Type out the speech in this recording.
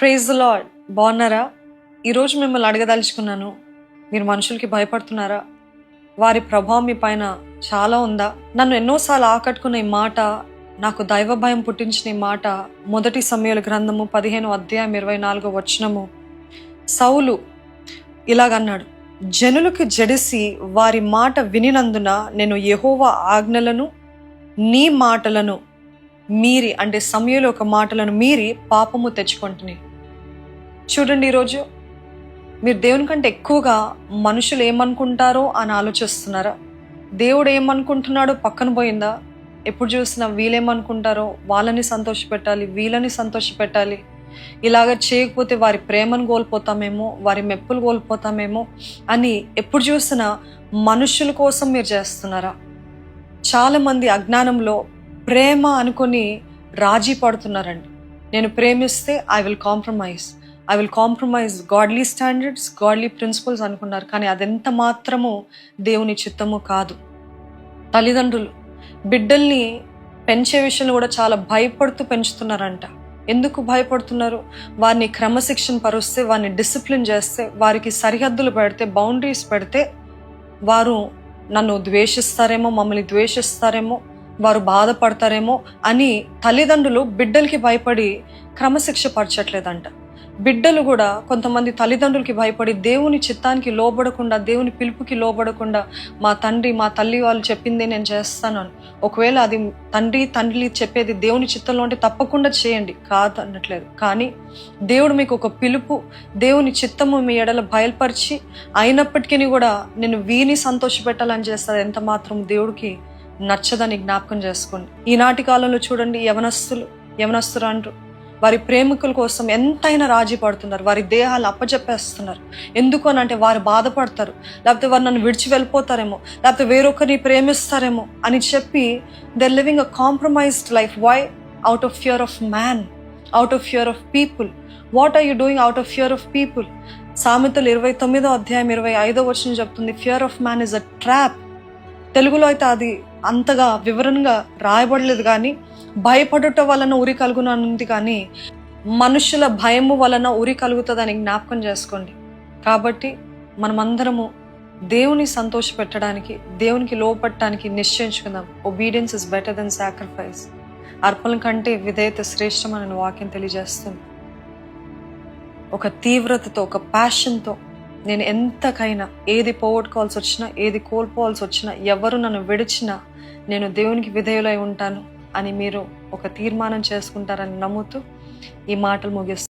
Praise the lord. బాగున్నారా? ఈరోజు మిమ్మల్ని అడగదలుచుకున్నాను, మీరు మనుషులకి భయపడుతున్నారా? వారి ప్రభావం మీ పైన చాలా ఉందా? నన్ను ఎన్నోసార్లు ఆకట్టుకున్న ఈ మాట, నాకు దైవ భయం పుట్టించిన ఈ మాట, మొదటి సమూయేలు గ్రంథము 15:24 సౌలు ఇలాగన్నాడు, జనులకు జడిసి వారి మాట వినినందున నేను యెహోవా ఆజ్ఞలను నీ మాటలను మీరి, అంటే సమూయేలు ఒక మాటలను మీరి పాపము తెచ్చుకుంటుని. చూడండి, ఈరోజు మీరు దేవుని కంటే ఎక్కువగా మనుషులు ఏమనుకుంటారో అని ఆలోచిస్తున్నారా? దేవుడు ఏమనుకుంటున్నాడో పక్కన పోయిందా? ఎప్పుడు చూసినా వీళ్ళేమనుకుంటారో వాళ్ళని సంతోషపెట్టాలి, వీళ్ళని సంతోషపెట్టాలి, ఇలాగ చేయకపోతే వారి ప్రేమను కోల్పోతామేమో, వారి మెప్పులు కోల్పోతామేమో అని ఎప్పుడు చూసినా మనుషుల కోసం మీరు చేస్తున్నారా? చాలామంది అజ్ఞానంలో ప్రేమ అనుకొని రాజీ పడుతున్నారండి. నేను ప్రేమిస్తే I will compromise godly standards, godly principles అనుకున్నారు. కానీ అదెంత మాత్రము దేవుని చిత్తము కాదు. తల్లిదండ్రులు బిడ్డల్ని పెంచే విషయంలో కూడా చాలా భయపడుతూ పెంచుతున్నారంట. ఎందుకు భయపడుతున్నారు? వారిని క్రమశిక్షణ పరుస్తే, వారిని డిసిప్లిన్ చేస్తే, వారికి సరిహద్దులు పెడితే, బౌండరీస్ పెడితే వారు నన్ను ద్వేషిస్తారేమో, మమ్మల్ని ద్వేషిస్తారేమో, వారు బాధపడతారేమో అని తల్లిదండ్రులు బిడ్డలకి భయపడి క్రమశిక్ష పరచట్లేదంట. బిడ్డలు కూడా కొంతమంది తల్లిదండ్రులకి భయపడి దేవుని చిత్తానికి లోబడకుండా, దేవుని పిలుపుకి లోబడకుండా, మా తండ్రి మా తల్లి వాళ్ళు చెప్పిందే నేను చేస్తాను అని. ఒకవేళ అది తండ్రి చెప్పేది దేవుని చిత్తంలో ఉంటే తప్పకుండా చేయండి, కాదు అనట్లేదు. కానీ దేవుడు మీకు ఒక పిలుపు, దేవుని చిత్తము మీ ఎడల బయలుపరిచి అయినప్పటికీ కూడా నేను వీని సంతోషపెట్టాలని చేస్తారు, ఎంత మాత్రం దేవుడికి నచ్చదని జ్ఞాపకం చేసుకోండి. ఈనాటి కాలంలో చూడండి, యవనస్తులు అంటూ వారి ప్రేమికుల కోసం ఎంతైనా రాజీ పడుతున్నారు, వారి దేహాలు అప్పచెప్పేస్తున్నారు. ఎందుకు అని అంటే వారు బాధపడతారు, లేకపోతే వారు నన్ను విడిచి వెళ్ళిపోతారేమో, లేకపోతే వేరొకరిని ప్రేమిస్తారేమో అని చెప్పి they're living a compromised life. Why? Out of fear of man, out of fear of people. What are you doing out of fear of people? సామెతలు 29:25 చెప్తుంది, fear of man is a trap. తెలుగులో అయితే అది అంతగా వివరంగా రాయబడలేదు, కానీ భయపడుట వలన ఉరి కలుగును ఉంది, కానీ మనుషుల భయము వలన ఉరి కలుగుతుందని జ్ఞాపకం చేసుకోండి. కాబట్టి మనమందరము దేవుని సంతోష పెట్టడానికి, దేవునికి లోపడటానికి నిశ్చయించుకుందాం. Obedience is better than sacrifice. అర్పణ కంటే విధేయత శ్రేష్టమని వాక్యం తెలియజేస్తుంది. ఒక తీవ్రతతో, ఒక ప్యాషన్తో నేను ఎంతకైనా ఏది పోగొట్టుకోవాల్సి వచ్చినా, ఏది కోల్పోవాల్సి వచ్చినా, ఎవరు నన్ను విడిచినా నేను దేవునికి విధేయులై ఉంటాను అని మీరు ఒక తీర్మానం చేసుకుంటారని నమ్ముతూ ఈ మాటలు ముగిస్తాను.